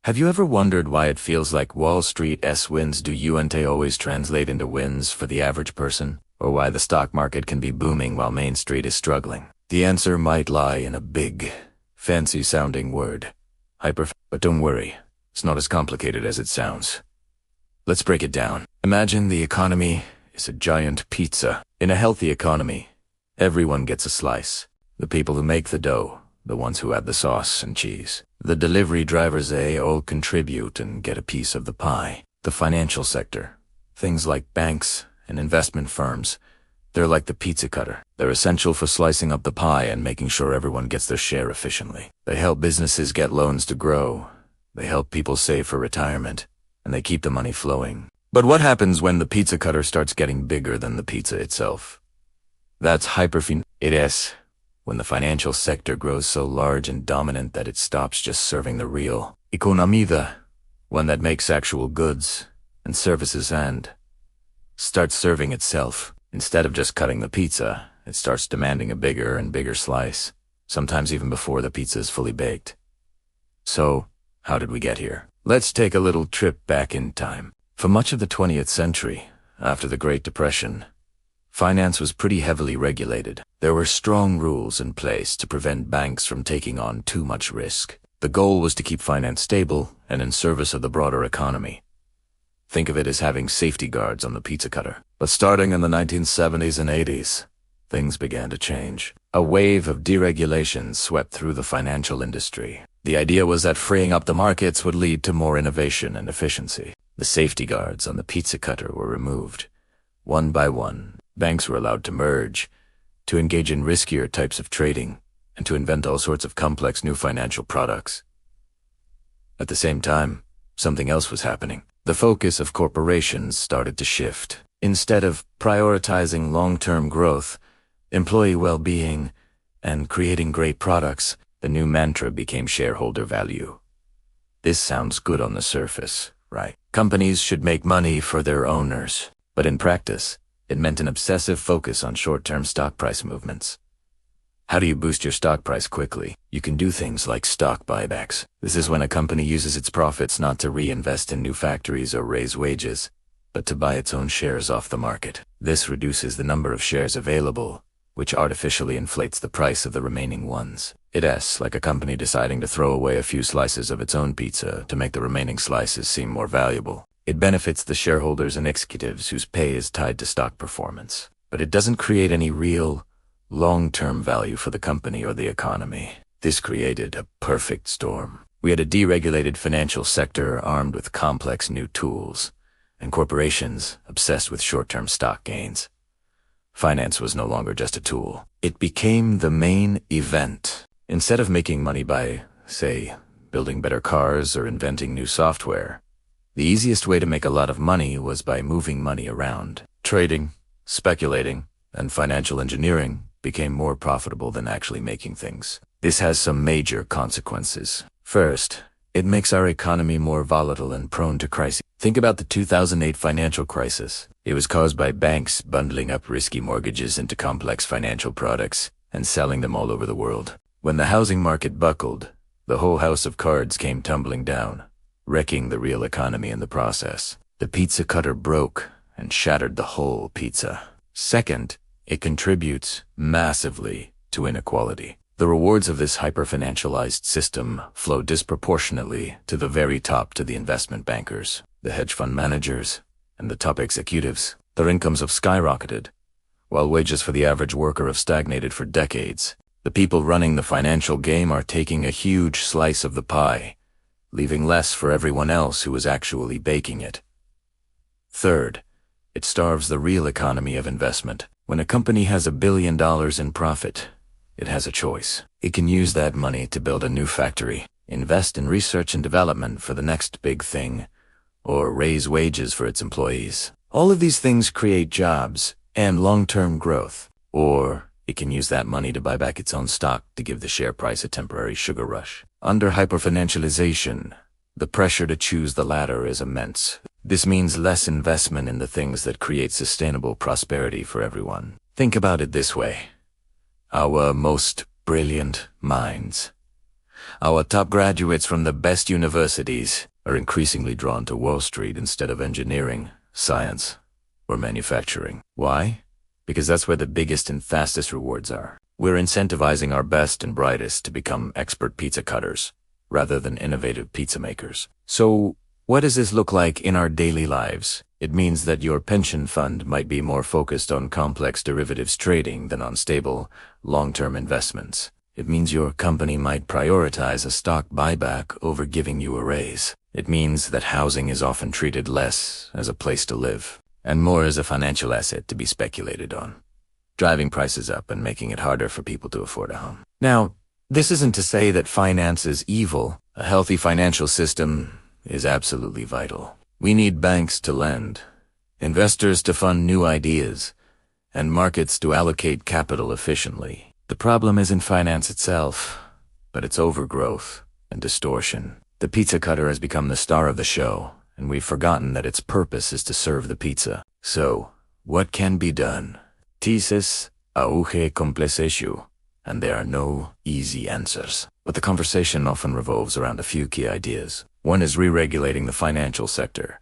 Have you ever wondered why it feels like Wall Street's wins don't always translate into wins for the average person? Or why the stock market can be booming while Main Street is struggling? The answer might lie in a big, fancy-sounding word. But don't worry, it's not as complicated as it sounds. Let's break it down. Imagine the economy is a giant pizza. In a healthy economy, everyone gets a slice. The people who make the dough, the ones who add the sauce and cheese. The delivery drivers, they all contribute and get a piece of the pie. The financial sector, things like banks and investment firms, they're like the pizza cutter. They're essential for slicing up the pie and making sure everyone gets their share efficiently. They help businesses get loans to grow. They help people save for retirement, and they keep the money flowing. But what happens when the pizza cutter starts getting bigger than the pizza itself? That's hyperfinancialization. When the financial sector grows so large and dominant that it stops just serving the real economy, the one that makes actual goods and services, and starts serving itself. Instead of just cutting the pizza, it starts demanding a bigger and bigger slice, sometimes even before the pizza is fully baked. So, how did we get here? Let's take a little trip back in time. For much of the 20th century, after the Great Depression, finance was pretty heavily regulated. There were strong rules in place to prevent banks from taking on too much risk. The goal was to keep finance stable and in service of the broader economy. Think of it as having safety guards on the pizza cutter. But starting in the 1970s and 80s, things began to change. A wave of deregulation swept through the financial industry. The idea was that freeing up the markets would lead to more innovation and efficiency. The safety guards on the pizza cutter were removed. One by one, banks were allowed to merge, to engage in riskier types of trading, and to invent all sorts of complex new financial products. At the same time, something else was happening. The focus of corporations started to shift. Instead of prioritizing long-term growth, employee well-being, and creating great products, the new mantra became shareholder value. This sounds good on the surface, right? Companies should make money for their owners. But in practice, it meant an obsessive focus on short-term stock price movements. How do you boost your stock price quickly? You can do things like stock buybacks. This is when a company uses its profits not to reinvest in new factories or raise wages, but to buy its own shares off the market. This reduces the number of shares available, which artificially inflates the price of the remaining ones. It's like a company deciding to throw away a few slices of its own pizza to make the remaining slices seem more valuable. It benefits the shareholders and executives whose pay is tied to stock performance. But it doesn't create any real, long-term value for the company or the economy. This created a perfect storm. We had a deregulated financial sector armed with complex new tools, and corporations obsessed with short-term stock gains. Finance was no longer just a tool. It became the main event. Instead of making money by, say, building better cars or inventing new software, the easiest way to make a lot of money was by moving money around. Trading, speculating, and financial engineering became more profitable than actually making things. This has some major consequences. First, it makes our economy more volatile and prone to crises. Think about the 2008 financial crisis. It was caused by banks bundling up risky mortgages into complex financial products and selling them all over the world. When the housing market buckled, the whole house of cards came tumbling down, wrecking the real economy in the process. The pizza cutter broke and shattered the whole pizza. Second, it contributes massively to inequality. The rewards of this hyperfinancialized system flow disproportionately to the very top, to the investment bankers, the hedge fund managers, and the top executives. Their incomes have skyrocketed, while wages for the average worker have stagnated for decades. The people running the financial game are taking a huge slice of the pie, leaving less for everyone else who is actually baking it. Third, it starves the real economy of investment. When a company has $1 billion in profit, it has a choice. It can use that money to build a new factory, invest in research and development for the next big thing, or raise wages for its employees. All of these things create jobs and long-term growth. Or it can use that money to buy back its own stock to give the share price a temporary sugar rush. Under hyperfinancialization, the pressure to choose the latter is immense. This means less investment in the things that create sustainable prosperity for everyone. Think about it this way. Our most brilliant minds Our top graduates from the best universities are increasingly drawn to Wall Street instead of engineering, science, or manufacturing. Why? Because that's where the biggest and fastest rewards are. We're incentivizing our best and brightest to become expert pizza cutters, rather than innovative pizza makers. So, what does this look like in our daily lives? It means that your pension fund might be more focused on complex derivatives trading than on stable, long-term investments. It means your company might prioritize a stock buyback over giving you a raise. It means that housing is often treated less as a place to live, and more as a financial asset to be speculated on, driving prices up and making it harder for people to afford a home. Now, this isn't to say that finance is evil. A healthy financial system is absolutely vital. We need banks to lend, investors to fund new ideas, and markets to allocate capital efficiently. The problem isn't finance itself, but its overgrowth and distortion. The pizza cutter has become the star of the show, and we've forgotten that its purpose is to serve the pizza. So, what can be done? Thesis auge complexation, and there are no easy answers. But the conversation often revolves around a few key ideas. One is re-regulating the financial sector,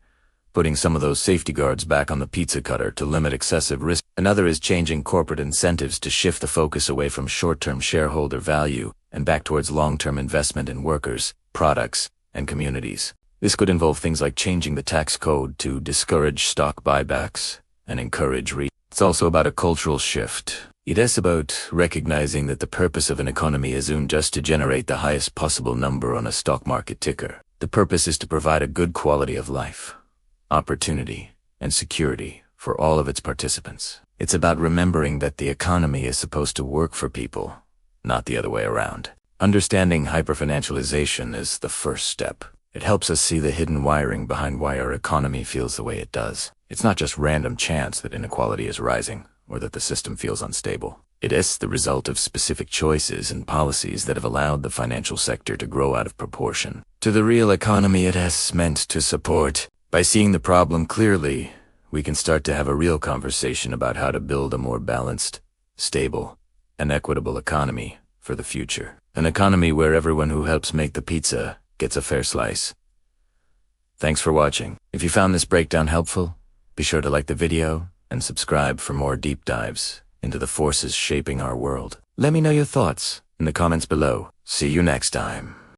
putting some of those safety guards back on the pizza cutter to limit excessive risk. Another is changing corporate incentives to shift the focus away from short-term shareholder value and back towards long-term investment in workers, products, and communities. This could involve things like changing the tax code to discourage stock buybacks and encourage It's also about a cultural shift. It is about recognizing that the purpose of an economy isn't just to generate the highest possible number on a stock market ticker. The purpose is to provide a good quality of life, opportunity, and security for all of its participants. It's about remembering that the economy is supposed to work for people, not the other way around. Understanding hyperfinancialization is the first step. It helps us see the hidden wiring behind why our economy feels the way it does. It's not just random chance that inequality is rising or that the system feels unstable. It is the result of specific choices and policies that have allowed the financial sector to grow out of proportion to the real economy it has meant to support. By seeing the problem clearly, we can start to have a real conversation about how to build a more balanced, stable, and equitable economy for the future. An economy where everyone who helps make the pizza gets a fair slice. Thanks for watching. If you found this breakdown helpful, be sure to like the video and subscribe for more deep dives into the forces shaping our world. Let me know your thoughts in the comments below. See you next time.